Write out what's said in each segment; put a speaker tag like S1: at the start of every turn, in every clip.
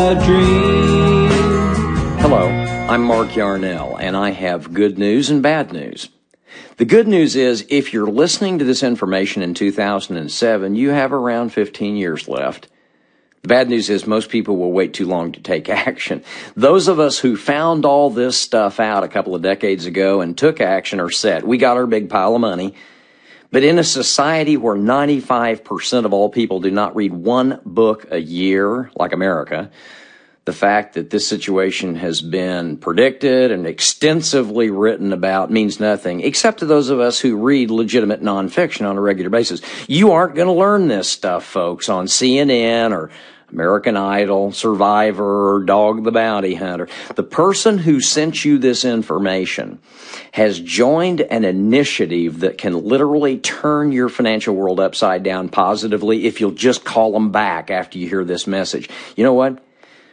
S1: a dream.
S2: Hello, I'm Mark Yarnell, and I have good news and bad news. The good news is, if you're listening to this information in 2007, you have around 15 years left. The bad news is most people will wait too long to take action. Those of us who found all this stuff out a couple of decades ago and took action are set. We got our big pile of money. But in a society where 95% of all people do not read one book a year, like America, the fact that this situation has been predicted and extensively written about means nothing, except to those of us who read legitimate nonfiction on a regular basis. You aren't going to learn this stuff, folks, on CNN or American Idol, Survivor, or Dog the Bounty Hunter. The person who sent you this information has joined an initiative that can literally turn your financial world upside down positively if you'll just call them back after you hear this message. You know what?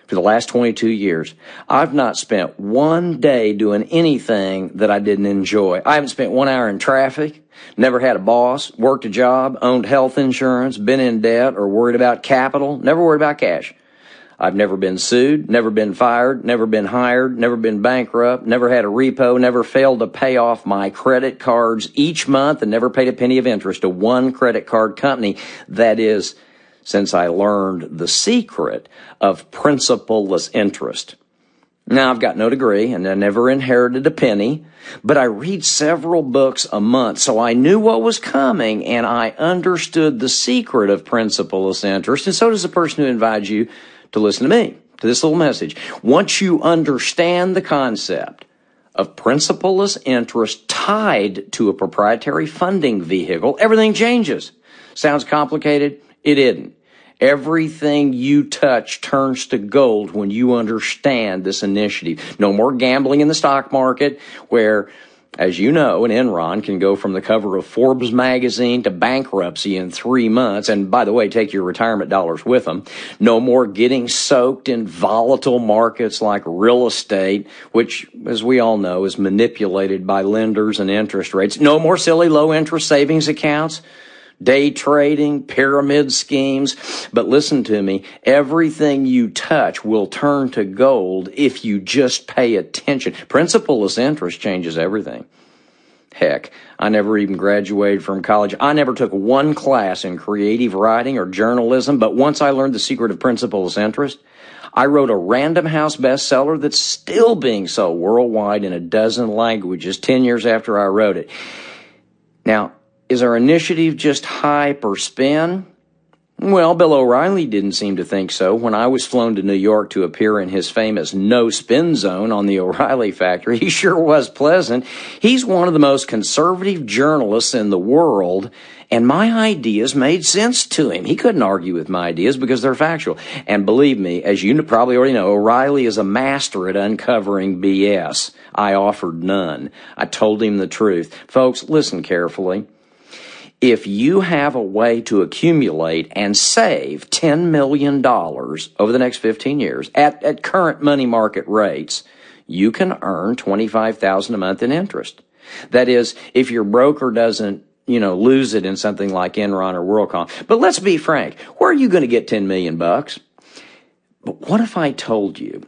S2: For the last 22 years, I've not spent one day doing anything that I didn't enjoy. I haven't spent 1 hour in traffic, never had a boss, worked a job, owned health insurance, been in debt, or worried about capital, never worried about cash. I've never been sued, never been fired, never been hired, never been bankrupt, never had a repo, never failed to pay off my credit cards each month, and never paid a penny of interest to one credit card company. That is, since I learned the secret of principal-less interest. Now, I've got no degree, and I never inherited a penny, but I read several books a month, so I knew what was coming, and I understood the secret of principal-less interest, and so does the person who invited you to listen to me, to this little message. Once you understand the concept of principal-less interest tied to a proprietary funding vehicle, everything changes. Sounds complicated? It isn't. Everything you touch turns to gold when you understand this initiative. No more gambling in the stock market where, as you know, an Enron can go from the cover of Forbes magazine to bankruptcy in 3 months. And by the way, take your retirement dollars with them. No more getting soaked in volatile markets like real estate, which, as we all know, is manipulated by lenders and interest rates. No more silly low interest savings accounts, day trading, pyramid schemes. But listen to me, everything you touch will turn to gold if you just pay attention. Principal-less interest changes everything. Heck, I never even graduated from college. I never took one class in creative writing or journalism, but once I learned the secret of principal-less interest, I wrote a Random House bestseller that's still being sold worldwide in 12 languages 10 years after I wrote it. Now, is our initiative just hype or spin? Well, Bill O'Reilly didn't seem to think so. When I was flown to New York to appear in his famous no-spin zone on the O'Reilly Factory, he sure was pleasant. He's one of the most conservative journalists in the world, and my ideas made sense to him. He couldn't argue with my ideas because they're factual. And believe me, as you probably already know, O'Reilly is a master at uncovering BS. I offered none. I told him the truth. Folks, listen carefully. If you have a way to accumulate and save $10 million over the next 15 years at current money market rates, you can earn $25,000 a month in interest. That is, if your broker doesn't, lose it in something like Enron or WorldCom. But let's be frank, where are you going to get $10 million? But what if I told you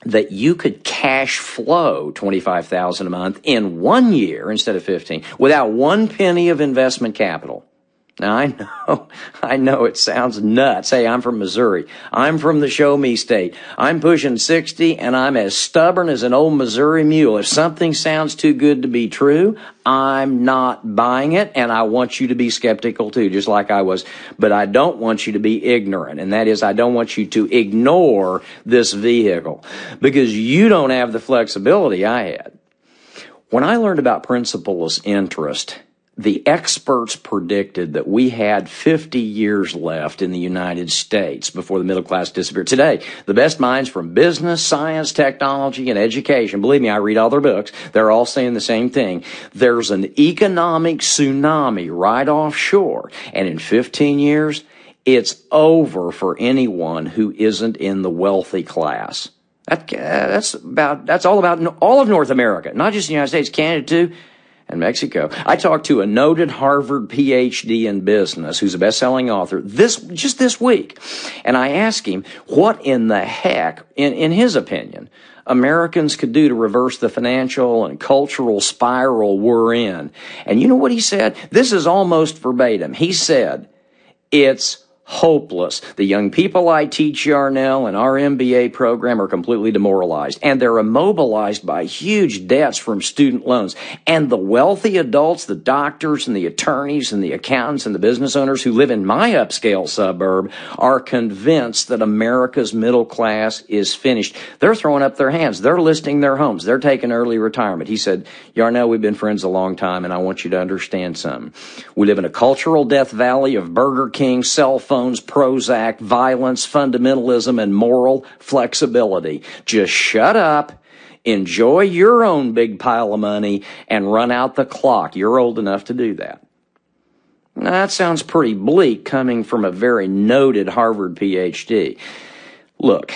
S2: that you could cash flow $25,000 a month in 1 year instead of 15 without one penny of investment capital? Now, I know it sounds nuts. Hey, I'm from Missouri. I'm from the show me state. I'm pushing 60 and I'm as stubborn as an old Missouri mule. If something sounds too good to be true, I'm not buying it, and I want you to be skeptical too, just like I was. But I don't want you to be ignorant, and that is I don't want you to ignore this vehicle because you don't have the flexibility I had. When I learned about principal-less interest, the experts predicted that we had 50 years left in the United States before the middle class disappeared. Today, the best minds from business, science, technology, and education, believe me, I read all their books, they're all saying the same thing. There's an economic tsunami right offshore, and in 15 years, it's over for anyone who isn't in the wealthy class. That's all about all of North America, not just the United States, Canada too. and Mexico. I talked to a noted Harvard PhD in business who's a best-selling author just this week. And I asked him what in the heck, in his opinion, Americans could do to reverse the financial and cultural spiral we're in. And you know what he said? This is almost verbatim. He said, it's hopeless. The young people I teach Yarnell and our MBA program are completely demoralized, and they're immobilized by huge debts from student loans. And the wealthy adults, the doctors and the attorneys and the accountants and the business owners who live in my upscale suburb are convinced that America's middle class is finished. They're throwing up their hands. They're listing their homes. They're taking early retirement. He said, Yarnell, we've been friends a long time, and I want you to understand something. We live in a cultural death valley of Burger King, cell phones, Prozac, violence, fundamentalism, and moral flexibility. Just shut up, enjoy your own big pile of money, and run out the clock. You're old enough to do that. Now, that sounds pretty bleak coming from a very noted Harvard PhD. Look,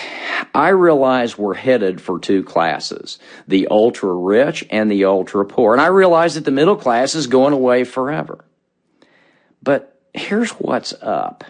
S2: I realize we're headed for two classes, the ultra-rich and the ultra-poor. And I realize that the middle class is going away forever. But here's what's up.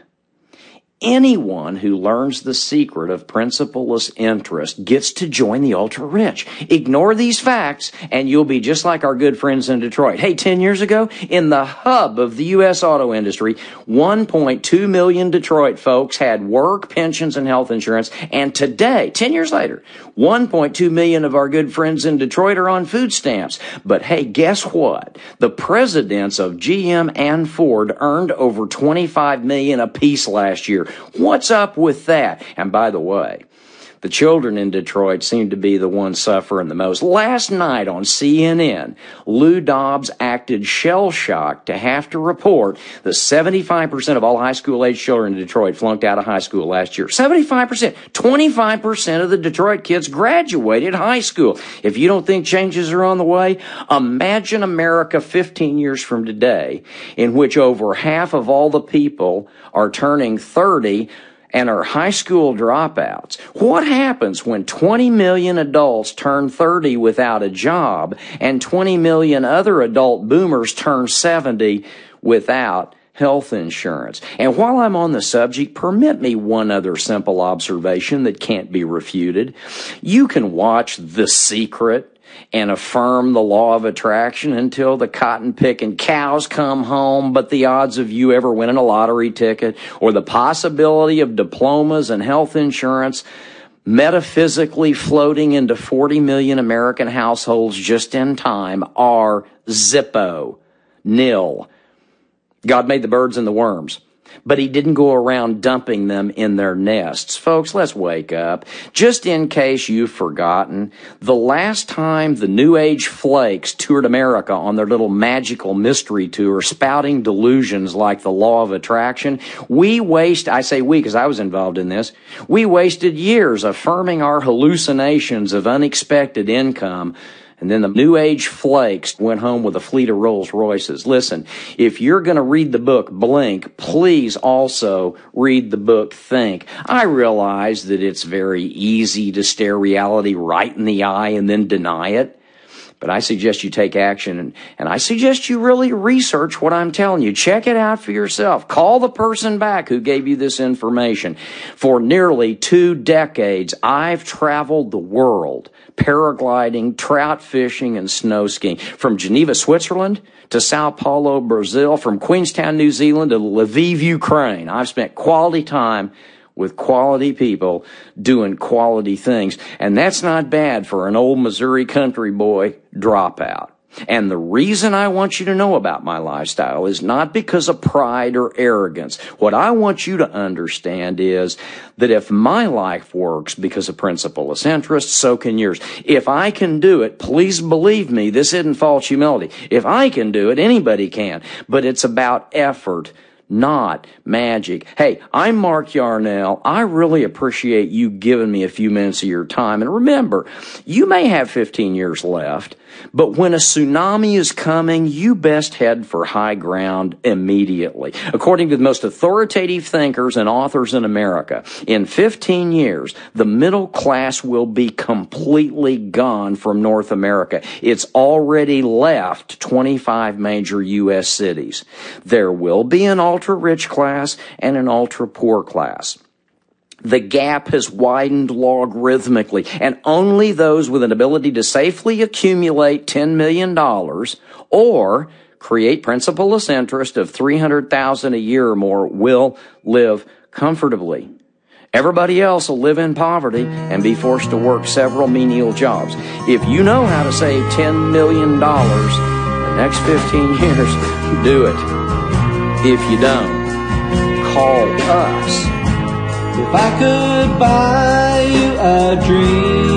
S2: Anyone who learns the secret of principleless interest gets to join the ultra-rich. Ignore these facts, and you'll be just like our good friends in Detroit. Hey, 10 years ago, in the hub of the U.S. auto industry, 1.2 million Detroit folks had work, pensions, and health insurance. And today, 10 years later, 1.2 million of our good friends in Detroit are on food stamps. But hey, guess what? The presidents of GM and Ford earned over $25 million apiece last year. What's up with that? And by the way, the children in Detroit seem to be the ones suffering the most. Last night on CNN, Lou Dobbs acted shell-shocked to have to report that 75% of all high school-age children in Detroit flunked out of high school last year. 75%. 25% of the Detroit kids graduated high school. If you don't think changes are on the way, imagine America 15 years from today, in which over half of all the people are turning 30 and are high school dropouts. What happens when 20 million adults turn 30 without a job and 20 million other adult boomers turn 70 without health insurance? And while I'm on the subject, permit me one other simple observation that can't be refuted. You can watch The Secret and affirm the law of attraction until the cotton-picking cows come home, but the odds of you ever winning a lottery ticket or the possibility of diplomas and health insurance metaphysically floating into 40 million American households just in time are zippo, nil. God made the birds and the worms, but he didn't go around dumping them in their nests. Folks, let's wake up. Just in case you've forgotten, the last time the New Age flakes toured America on their little magical mystery tour, spouting delusions like the law of attraction, I say we because I was involved in this, we wasted years affirming our hallucinations of unexpected income. And then the New Age flakes went home with a fleet of Rolls Royces. Listen, if you're going to read the book Blink, please also read the book Think. I realize that it's very easy to stare reality right in the eye and then deny it. But I suggest you take action, and I suggest you really research what I'm telling you. Check it out for yourself. Call the person back who gave you this information. For nearly 2 decades, I've traveled the world, paragliding, trout fishing, and snow skiing. From Geneva, Switzerland, to Sao Paulo, Brazil, from Queenstown, New Zealand, to Lviv, Ukraine. I've spent quality time with quality people doing quality things. And that's not bad for an old Missouri country boy dropout. And the reason I want you to know about my lifestyle is not because of pride or arrogance. What I want you to understand is that if my life works because of principleless interest, so can yours. If I can do it, please believe me, this isn't false humility. If I can do it, anybody can. But it's about effort, not magic. Hey, I'm Mark Yarnell. I really appreciate you giving me a few minutes of your time. And remember, you may have 15 years left, but when a tsunami is coming, you best head for high ground immediately. According to the most authoritative thinkers and authors in America, in 15 years, the middle class will be completely gone from North America. It's already left 25 major U.S. cities. There will be an ultra-rich class and an ultra-poor class. The gap has widened logarithmically, and only those with an ability to safely accumulate $10 million or create principal-less interest of $300,000 a year or more will live comfortably. Everybody else will live in poverty and be forced to work several menial jobs. If you know how to save $10 million the next 15 years, do it. If you don't, call us.
S1: If I could buy you a dream,